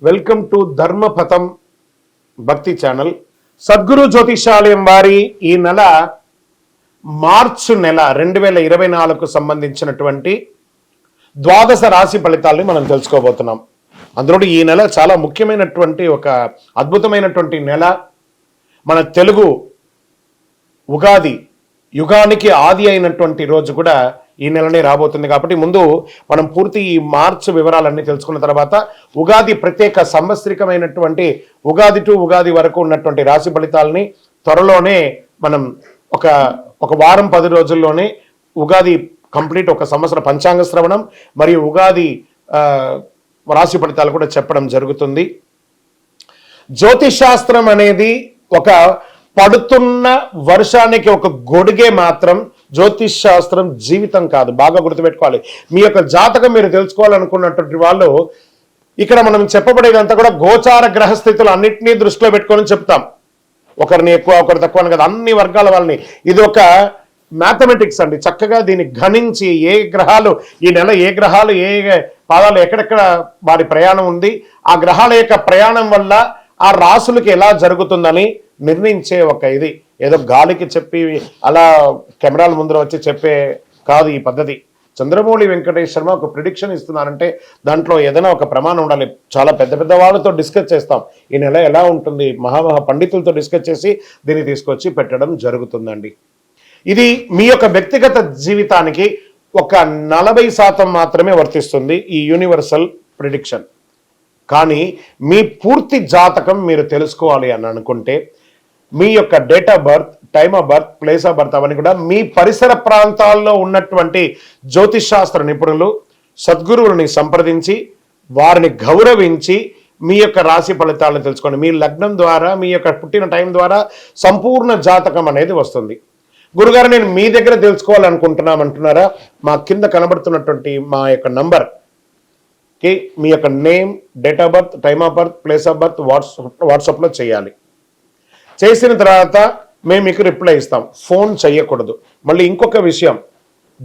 Welcome to ధర్మపథం భక్తి channel. Sadhguru జ్యోతిషాలయం వారి ఈ నెల మార్చి నెల 2024కు సంబంధించినటువంటి ద్వాదశ రాశి ఫలితాలని మనం తెలుసుకోబోతున్నాం. అందులో ఈ నెల చాలా ముఖ్యమైనటువంటి ఒక అద్భుతమైనటువంటి నెల. మన తెలుగు ఉగాది యుగానికి ఆది అయినటువంటి రోజు కూడా ఈ నెలనే రాబోతుంది. కాబట్టి ముందు మనం పూర్తి ఈ మార్చి వివరాలన్నీ తెలుసుకున్న తర్వాత ఉగాది ప్రత్యేక సంవత్సరికమైనటువంటి ఉగాది టు ఉగాది వరకు ఉన్నటువంటి రాశి ఫలితాలని త్వరలోనే మనం ఒక వారం 10 రోజుల్లోనే ఉగాది కంప్లీట్ ఒక సంవత్సర పంచాంగ శ్రవణం మరియు ఉగాది రాశి ఫలితాలు కూడా చెప్పడం జరుగుతుంది. జ్యోతిష్ శాస్త్రం అనేది ఒక పడుతున్న వర్షానికి ఒక గొడుగే మాత్రం. జ్యోతిష్ శాస్త్రం జీవితం కాదు, బాగా గుర్తుపెట్టుకోవాలి. మీ యొక్క జాతకం మీరు తెలుసుకోవాలనుకున్నటువంటి వాళ్ళు ఇక్కడ మనం చెప్పబడేదంతా కూడా గోచార గ్రహస్థితులు అన్నింటినీ దృష్టిలో పెట్టుకొని చెప్తాం. ఒకరిని ఎక్కువ ఒకరు తక్కువ అని కదా, అన్ని వర్గాల వాళ్ళని. ఇది ఒక మ్యాథమెటిక్స్ అండి. చక్కగా దీన్ని గణించి ఏ గ్రహాలు ఈ నెల ఏ గ్రహాలు ఏ పాదాలు ఎక్కడెక్కడ వారి ప్రయాణం ఉంది, ఆ గ్రహాల యొక్క ప్రయాణం వల్ల ఆ రాసులకి ఎలా జరుగుతుందని నిర్ణయించే ఒక ఇది. ఏదో గాలికి చెప్పి అలా కెమెరాల ముందర వచ్చి చెప్పే కాదు ఈ పద్ధతి. చంద్రమౌళి వెంకటేష్ శర్మ ఒక ప్రిడిక్షన్ ఇస్తున్నారంటే దాంట్లో ఏదైనా ఒక ప్రమాణం ఉండాలి. చాలా పెద్ద పెద్ద వాళ్ళతో డిస్కస్ చేస్తాం. ఈ నెల ఎలా ఉంటుంది, మహామహా పండితులతో డిస్కస్ చేసి దీన్ని తీసుకొచ్చి పెట్టడం జరుగుతుందండి. ఇది మీ యొక్క వ్యక్తిగత జీవితానికి ఒక 40% మాత్రమే వర్తిస్తుంది ఈ యూనివర్సల్ ప్రిడిక్షన్. కానీ మీ పూర్తి జాతకం మీరు తెలుసుకోవాలి అని అనుకుంటే మీ యొక్క date of birth, time of birth, place of birth అవన్నీ కూడా మీ పరిసర ప్రాంతాల్లో ఉన్నటువంటి జ్యోతిష్ శాస్త్ర నిపుణులు సద్గురువులని సంప్రదించి వారిని గౌరవించి మీ యొక్క రాశి ఫలితాలను తెలుసుకోండి. మీ లగ్నం ద్వారా మీ యొక్క పుట్టిన టైం ద్వారా సంపూర్ణ జాతకం అనేది వస్తుంది. గురుగారు నేను మీ దగ్గర తెలుసుకోవాలనుకుంటున్నామంటున్నారా? మా కింద కనబడుతున్నటువంటి మా యొక్క నంబర్కి మీ యొక్క name, date of birth, time of birth, place of birth వాట్సాప్లో చేయాలి. చేసిన తర్వాత మేము మీకు రిప్లై ఇస్తాం. ఫోన్ చేయకూడదు. మళ్ళీ ఇంకొక విషయం,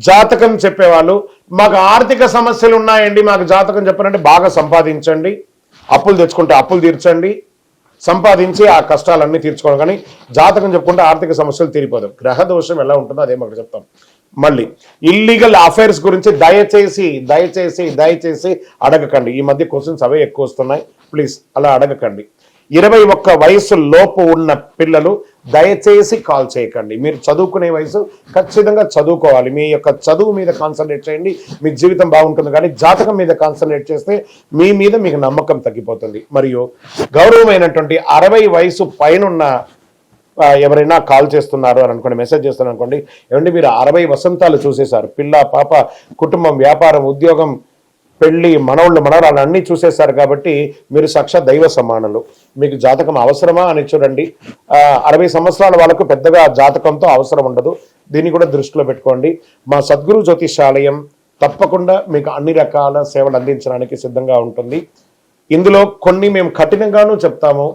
జాతకం చెప్పేవాళ్ళు మాకు ఆర్థిక సమస్యలు ఉన్నాయండి, మాకు జాతకం చెప్పారంటే బాగా సంపాదించండి, అప్పులు తెచ్చుకుంటే అప్పులు తీర్చండి, సంపాదించి ఆ కష్టాలన్నీ తీర్చుకోవడం. కానీ జాతకం చెప్పుకుంటే ఆర్థిక సమస్యలు తీరిపోదు. గ్రహ దోషం ఎలా ఉంటుందో అదే మాకు చెప్తాం. మళ్ళీ ఇల్లీగల్ అఫైర్స్ గురించి దయచేసి దయచేసి దయచేసి అడగకండి. ఈ మధ్య క్వశ్చన్స్ అవే ఎక్కువ వస్తున్నాయి. ప్లీజ్ అలా అడగకండి. 21 వయసు లోపు ఉన్న పిల్లలు దయచేసి కాల్ చేయకండి. మీరు చదువుకునే వయసు ఖచ్చితంగా చదువుకోవాలి. మీ యొక్క చదువు మీద కాన్సన్ట్రేట్ చేయండి, మీ జీవితం బాగుంటుంది. కానీ జాతకం మీద కాన్సన్ట్రేట్ చేస్తే మీ మీద మీకు నమ్మకం తగ్గిపోతుంది. మరియు గౌరవమైనటువంటి 60 వయసు పైనున్న ఎవరైనా కాల్ చేస్తున్నారు అని అనుకోండి, మెసేజ్ చేస్తున్నారు అనుకోండి, ఏమంటే మీరు 60 వసంతాలు చూసేశారు, పిల్ల పాప కుటుంబం వ్యాపారం ఉద్యోగం పెళ్లి మనోళ్ళు మనవరాలు అన్నీ చూసేశారు. కాబట్టి మీరు సాక్షాత్ దైవ సమానులు. మీకు జాతకం అవసరమా అని చూడండి. 60 సంవత్సరాల వాళ్ళకు పెద్దగా జాతకంతో అవసరం ఉండదు. దీన్ని కూడా దృష్టిలో పెట్టుకోండి. మా సద్గురు జ్యోతిషాలయం తప్పకుండా మీకు అన్ని రకాల సేవలు అందించడానికి సిద్ధంగా ఉంటుంది. ఇందులో కొన్ని మేము కఠినంగానూ చెప్తాము,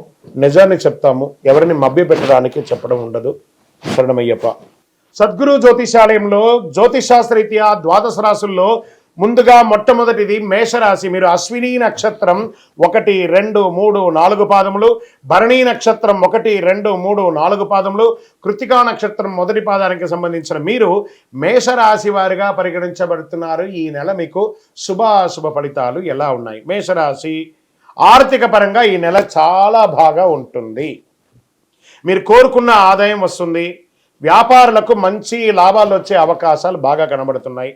నిజాన్ని చెప్తాము, ఎవరిని మభ్యపెట్టడానికి చెప్పడం ఉండదు. శరణమయ్యప్ప. సద్గురు జ్యోతిషాలయంలో జ్యోతిషాస్త్రరీత్యా ద్వాదశ రాశుల్లో ముందుగా మొట్టమొదటిది మేషరాశి. మీరు అశ్విని నక్షత్రం 1, 2, 3, 4 పాదములు, భరణీ నక్షత్రం 1, 2, 3, 4 పాదములు, కృత్తికా నక్షత్రం మొదటి పాదానికి సంబంధించిన మీరు మేషరాశి వారిగా పరిగణించబడుతున్నారు. ఈ నెల మీకు శుభాశుభ ఫలితాలు ఎలా ఉన్నాయి? మేషరాశి ఆర్థిక పరంగా ఈ నెల చాలా బాగా ఉంటుంది. మీరు కోరుకున్న ఆదాయం వస్తుంది. వ్యాపారులకు మంచి లాభాలు వచ్చే అవకాశాలు బాగా కనబడుతున్నాయి.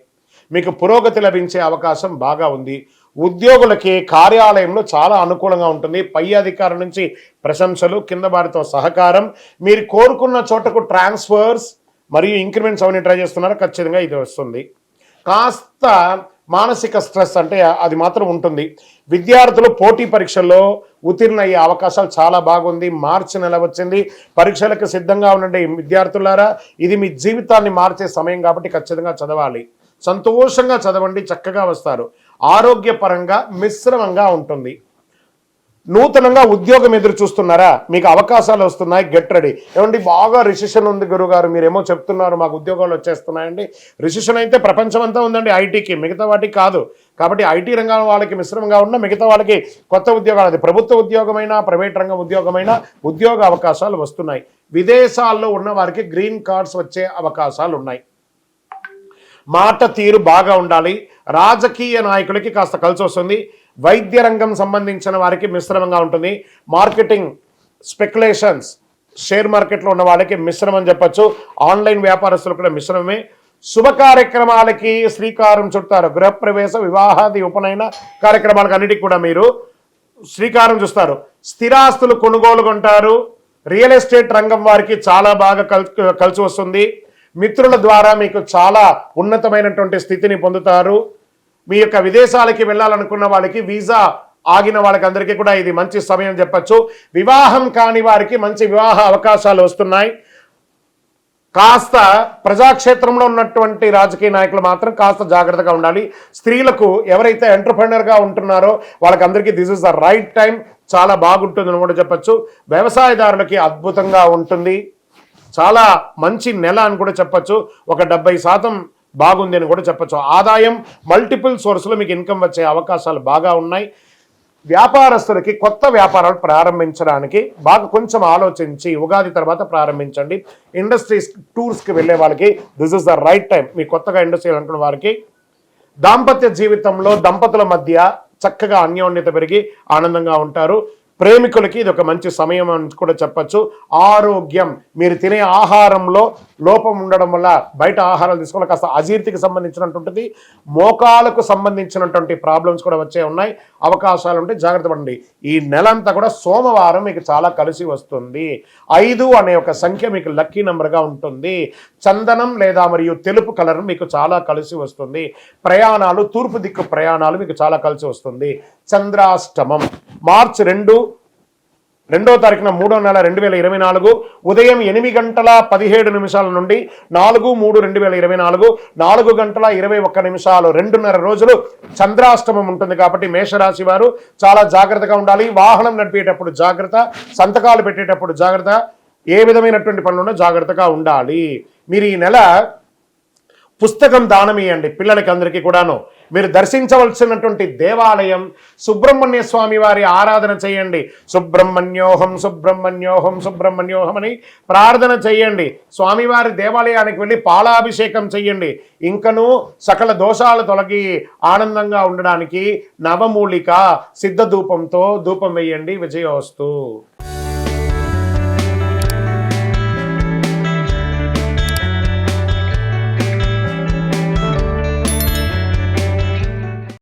మీకు పురోగతి లభించే అవకాశం బాగా ఉంది. ఉద్యోగులకి కార్యాలయంలో చాలా అనుకూలంగా ఉంటుంది. పై అధికారుల నుంచి ప్రశంసలు, కింద వారితో సహకారం, మీరు కోరుకున్న చోటకు ట్రాన్స్ఫర్స్ మరియు ఇంక్రిమెంట్స్ అవన్నీ ట్రై చేస్తున్నారో ఖచ్చితంగా ఇది వస్తుంది. కాస్త మానసిక స్ట్రెస్ అంటే అది మాత్రం ఉంటుంది. విద్యార్థులు పోటీ పరీక్షల్లో ఉత్తీర్ణ అయ్యే అవకాశాలు చాలా బాగుంది. మార్చి నెల వచ్చింది. పరీక్షలకు సిద్ధంగా ఉండండి విద్యార్థులారా. ఇది మీ జీవితాన్ని మార్చే సమయం కాబట్టి ఖచ్చితంగా చదవాలి. సంతోషంగా చదవండి, చక్కగా వస్తారు. ఆరోగ్యపరంగా మిశ్రమంగా ఉంటుంది. నూతనంగా ఉద్యోగం ఎదురు చూస్తున్నారా? మీకు అవకాశాలు వస్తున్నాయి, గెట్ రెడీ. ఏమండి బాగా రిసెషన్ ఉంది గురుగారు, మీరేమో చెప్తున్నారు మాకు ఉద్యోగాలు వచ్చేస్తున్నాయండి. రిసెషన్ అయితే ప్రపంచం అంతా ఉందండి ఐటీకి, మిగతా వాటికి కాదు. కాబట్టి ఐటీ రంగం వాళ్ళకి మిశ్రమంగా ఉన్న, మిగతా వాళ్ళకి కొత్త ఉద్యోగాలు, అది ప్రభుత్వ ఉద్యోగమైనా ప్రైవేట్ రంగం ఉద్యోగమైనా ఉద్యోగ అవకాశాలు వస్తున్నాయి. విదేశాల్లో ఉన్న వారికి గ్రీన్ కార్డ్స్ వచ్చే అవకాశాలు ఉన్నాయి. మాట తీరు బాగా ఉండాలి. రాజకీయ నాయకులకి కాస్త కలిసి వస్తుంది. వైద్య రంగం సంబంధించిన వారికి మిశ్రమంగా ఉంటుంది. మార్కెటింగ్, స్పెక్యులేషన్స్, షేర్ మార్కెట్లో ఉన్న వాళ్ళకి మిశ్రమం చెప్పచ్చు. ఆన్లైన్ వ్యాపారస్తులు కూడా మిశ్రమమే. శుభ కార్యక్రమాలకి శ్రీకారం చుడతారు. గృహప్రవేశ, వివాహాది, ఉపనయన కార్యక్రమాలకు అన్నిటికీ కూడా మీరు శ్రీకారం చూస్తారు. స్థిరాస్తులు కొనుగోలు కొంటారు. రియల్ ఎస్టేట్ రంగం వారికి చాలా బాగా కలిసి వస్తుంది. మిత్రుల ద్వారా మీకు చాలా ఉన్నతమైనటువంటి స్థితిని పొందుతారు. మీ యొక్క విదేశాలకి వెళ్ళాలనుకున్న వాళ్ళకి, వీసా ఆగిన వాళ్ళకి అందరికీ కూడా ఇది మంచి సమయం చెప్పచ్చు. వివాహం కాని వారికి మంచి వివాహ అవకాశాలు వస్తున్నాయి. కాస్త ప్రజాక్షేత్రంలో ఉన్నటువంటి రాజకీయ నాయకులు మాత్రం కాస్త జాగ్రత్తగా ఉండాలి. స్త్రీలకు ఎవరైతే ఎంటర్‌ప్రెన్యూర్‌గా ఉంటున్నారో వాళ్ళకందరికీ this is the right time, చాలా బాగుంటుందని కూడా చెప్పచ్చు. వ్యవసాయదారులకి అద్భుతంగా ఉంటుంది, చాలా మంచి నెల అని కూడా చెప్పచ్చు. ఒక 70% బాగుంది అని కూడా చెప్పచ్చు. ఆదాయం మల్టిపుల్ సోర్స్లో మీకు ఇన్కమ్ వచ్చే అవకాశాలు బాగా ఉన్నాయి. వ్యాపారస్తులకి కొత్త వ్యాపారాలు ప్రారంభించడానికి బాగా కొంచెం ఆలోచించి ఉగాది తర్వాత ప్రారంభించండి. ఇండస్ట్రీస్, టూర్స్కి వెళ్ళే వాళ్ళకి this is the right time. మీ కొత్తగా ఇండస్ట్రీ అనుకున్న వారికి దాంపత్య జీవితంలో దంపతుల మధ్య చక్కగా అన్యోన్యత పెరిగి ఆనందంగా ఉంటారు. ప్రేమికులకి ఇది ఒక మంచి సమయం అని కూడా చెప్పచ్చు. ఆరోగ్యం, మీరు తినే ఆహారంలో లోపం ఉండడం వల్ల బయట ఆహారాలు తీసుకోవాలి, కాస్త అజీర్తికి సంబంధించినటువంటి, మోకాలకు సంబంధించినటువంటి ప్రాబ్లమ్స్ కూడా వచ్చే ఉన్నాయి. అవకాశాలు ఉంటే జాగ్రత్త పడండి. ఈ నెలంతా కూడా సోమవారం మీకు చాలా కలిసి వస్తుంది. 5 అనే ఒక సంఖ్య మీకు లక్కీ నెంబర్గా ఉంటుంది. చందనం లేదా మరియు తెలుపు కలర్ మీకు చాలా కలిసి వస్తుంది. ప్రయాణాలు, తూర్పు దిక్కు ప్రయాణాలు మీకు చాలా కలిసి వస్తుంది. చంద్రాష్టమం మార్చి 2వ తారీఖున 3వ నెల 2024 ఉదయం 8:17 నుండి 4/3/2024 4:21 2:30 రోజులు చంద్రాష్టమం ఉంటుంది. కాబట్టి మేషరాశి వారు చాలా జాగ్రత్తగా ఉండాలి. వాహనం నడిపేటప్పుడు జాగ్రత్త, సంతకాలు పెట్టేటప్పుడు జాగ్రత్త, ఏ విధమైనటువంటి పనులున్నా జాగ్రత్తగా ఉండాలి. మీరు ఈ నెల పుస్తకం దానం ఇవ్వండి పిల్లలకి అందరికీ కూడాను. మీరు దర్శించవలసినటువంటి దేవాలయం సుబ్రహ్మణ్య స్వామి వారి ఆరాధన చేయండి. సుబ్రహ్మణ్యోహం సుబ్రహ్మణ్యోహం సుబ్రహ్మణ్యోహం అని ప్రార్థన చేయండి. స్వామివారి దేవాలయానికి వెళ్ళి పాలాభిషేకం చెయ్యండి. ఇంకనూ సకల దోషాలు తొలగి ఆనందంగా ఉండడానికి నవమూలిక సిద్ధ ధూపంతో ధూపం వేయండి. విజయోస్తు.